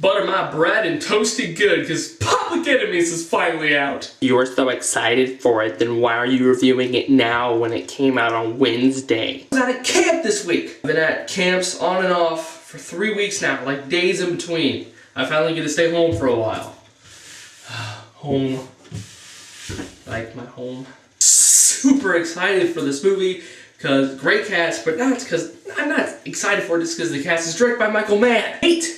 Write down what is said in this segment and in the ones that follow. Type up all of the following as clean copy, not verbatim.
Butter my bread and toast it good, because Public Enemies is finally out. You were so excited for it, then why are you reviewing it now when it came out on Wednesday? I was at camp this week. I've been at camps on and off for 3 weeks now, like days in between. I finally get to stay home for a while. Home. Like my home. Super excited for this movie, because great cast, but not because I'm not excited for it just because the cast is directed by Michael Mann. 8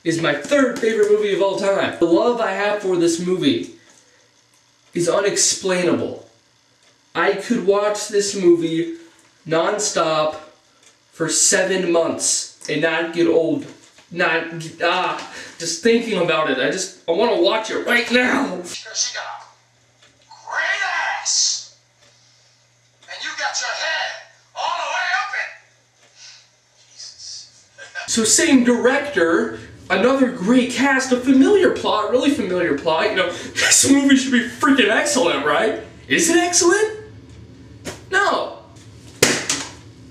is my third favorite movie of all time. The love I have for this movie is unexplainable. I could watch this movie non-stop for 7 months and not get old. Just thinking about it, I want to watch it right now. She got a great ass, and you got your head all the way up it. Jesus. So same director, another great cast, a familiar plot, really familiar plot. You know, this movie should be freaking excellent, right? Is it excellent? No.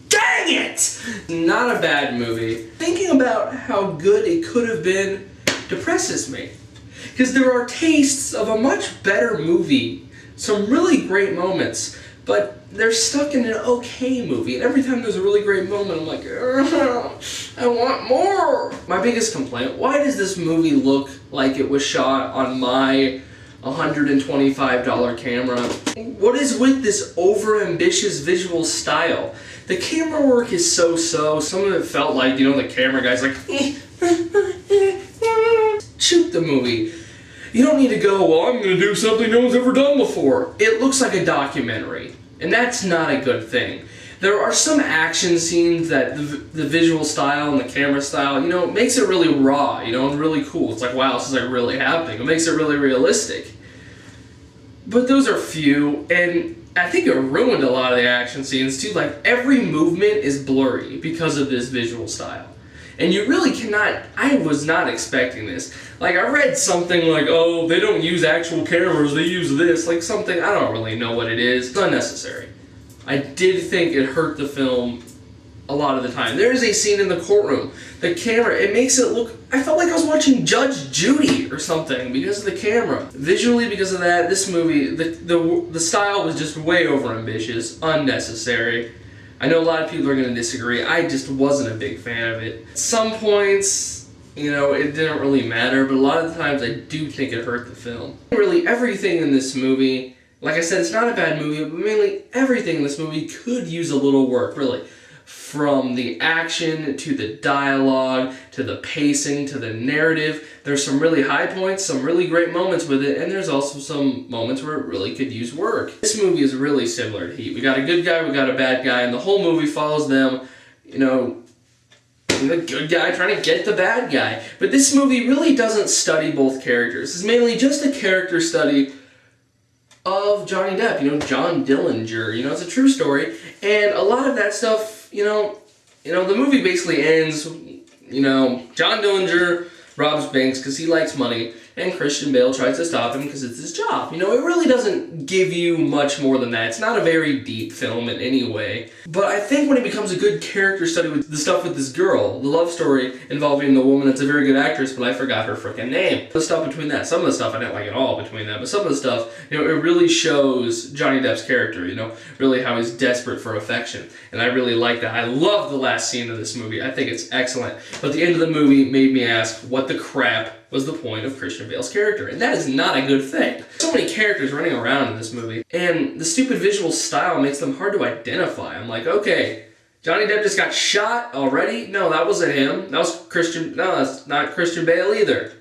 Dang it! Not a bad movie. Thinking about how good it could have been depresses me. Because there are tastes of a much better movie, some really great moments, but they're stuck in an okay movie, and every time there's a really great moment, I'm like, I want more! My biggest complaint, why does this movie look like it was shot on my $125 camera? What is with this over-ambitious visual style? The camera work is so-so. Some of it felt like, you know, the camera guy's like, shoot the movie. You don't need to go, well, I'm going to do something no one's ever done before. It looks like a documentary, and that's not a good thing. There are some action scenes that the visual style and the camera style, you know, makes it really raw, you know, and really cool. It's like, wow, this is like really happening. It makes it really realistic. But those are few, and I think it ruined a lot of the action scenes too. Like, every movement is blurry because of this visual style. And you really cannot, I was not expecting this. Like, I read something like, oh, they don't use actual cameras, they use this. Like something, I don't really know what it is. It's unnecessary. I did think it hurt the film a lot of the time. There is a scene in the courtroom. The camera, it makes it look, I felt like I was watching Judge Judy or something because of the camera. Visually, because of that, this movie, the style was just way over-ambitious, unnecessary. I know a lot of people are going to disagree. I just wasn't a big fan of it. At some points, you know, it didn't really matter, but a lot of the times I do think it hurt the film. Really, everything in this movie, like I said, it's not a bad movie, but mainly everything in this movie could use a little work, really. From the action, to the dialogue, to the pacing, to the narrative. There's some really high points, some really great moments with it, and there's also some moments where it really could use work. This movie is really similar to Heat. We got a good guy, we got a bad guy, and the whole movie follows them, you know, the good guy trying to get the bad guy. But this movie really doesn't study both characters. It's mainly just a character study of Johnny Depp, you know, John Dillinger, you know, it's a true story, and a lot of that stuff, you know, the movie basically ends, you know, John Dillinger robs banks because he likes money, and Christian Bale tries to stop him because it's his job. You know, it really doesn't give you much more than that. It's not a very deep film in any way. But I think when it becomes a good character study with the stuff with this girl, the love story involving the woman that's a very good actress, but I forgot her frickin' name. The stuff between that, some of the stuff I didn't like at all between that, but some of the stuff, you know, it really shows Johnny Depp's character, you know, really how he's desperate for affection. And I really like that. I love the last scene of this movie. I think it's excellent. But the end of the movie made me ask, what the crap was the point of Christian Bale's character? And that is not a good thing. So many characters running around in this movie, and the stupid visual style makes them hard to identify. I'm like, okay, Johnny Depp just got shot already? No, that wasn't him. That was Christian, no, that's not Christian Bale either.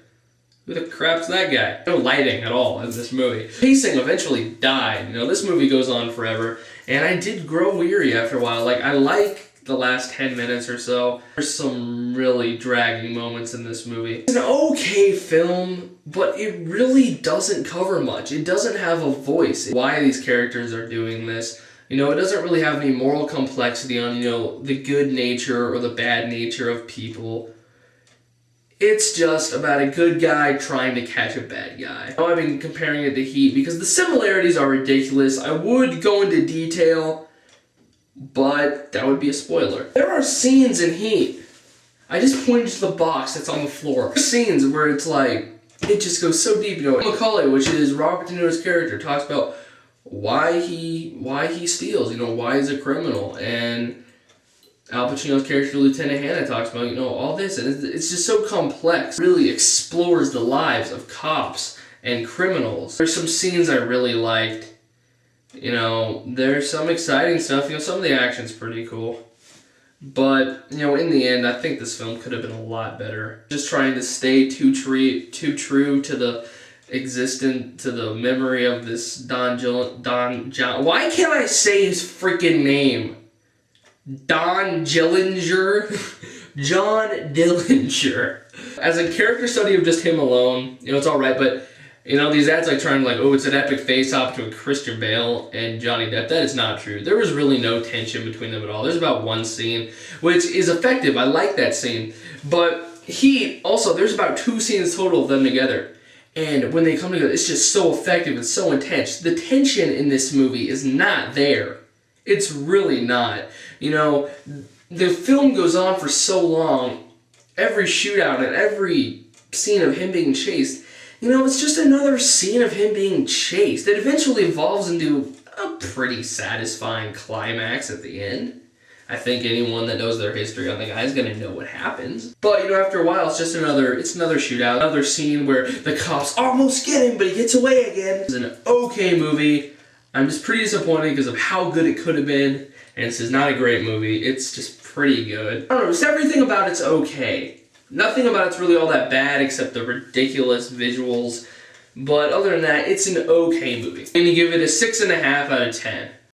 Who the crap's that guy? No lighting at all in this movie. Pacing eventually died. You know, this movie goes on forever, and I did grow weary after a while. Like, I like the last 10 minutes or so. There's some really dragging moments in this movie. It's an okay film, but it really doesn't cover much. It doesn't have a voice. Why these characters are doing this. You know, it doesn't really have any moral complexity on, you know, the good nature or the bad nature of people. It's just about a good guy trying to catch a bad guy. Now I've been comparing it to Heat because the similarities are ridiculous. I would go into detail, but that would be a spoiler. There are scenes in Heat I just pointed to the box that's on the floor. Scenes where it's like, it just goes so deep. You know, Macaulay, which is Robert De Niro's character, talks about why he steals, you know, why he's a criminal. And Al Pacino's character, Lieutenant Hannah, talks about, you know, all this. And it's just so complex. It really explores the lives of cops and criminals. There's some scenes I really liked. You know, there's some exciting stuff. You know, some of the action's pretty cool. But, you know, in the end, I think this film could have been a lot better. Just trying to stay too true to the memory of this Don John. Why can't I say his freaking name? Don Dillinger? John Dillinger. As a character study of just him alone, you know, it's alright, but, you know, these ads like trying to like, oh, it's an epic face-off between Christian Bale and Johnny Depp. That is not true. There was really no tension between them at all. There's about one scene, which is effective. I like that scene. But there's about 2 scenes total of them together. And when they come together, it's just so effective and so intense. The tension in this movie is not there. It's really not. You know, the film goes on for so long. Every shootout and every scene of him being chased, you know, it's just another scene of him being chased. It eventually evolves into a pretty satisfying climax at the end. I think anyone that knows their history on the guy is gonna know what happens. But, you know, after a while, it's another shootout, another scene where the cops almost get him, but he gets away again. It's an okay movie. I'm just pretty disappointed because of how good it could have been. And this is not a great movie. It's just pretty good. I don't know, just everything about it's okay. Nothing about it's really all that bad except the ridiculous visuals. But other than that, it's an okay movie. I'm going to give it a 6.5 out of 10.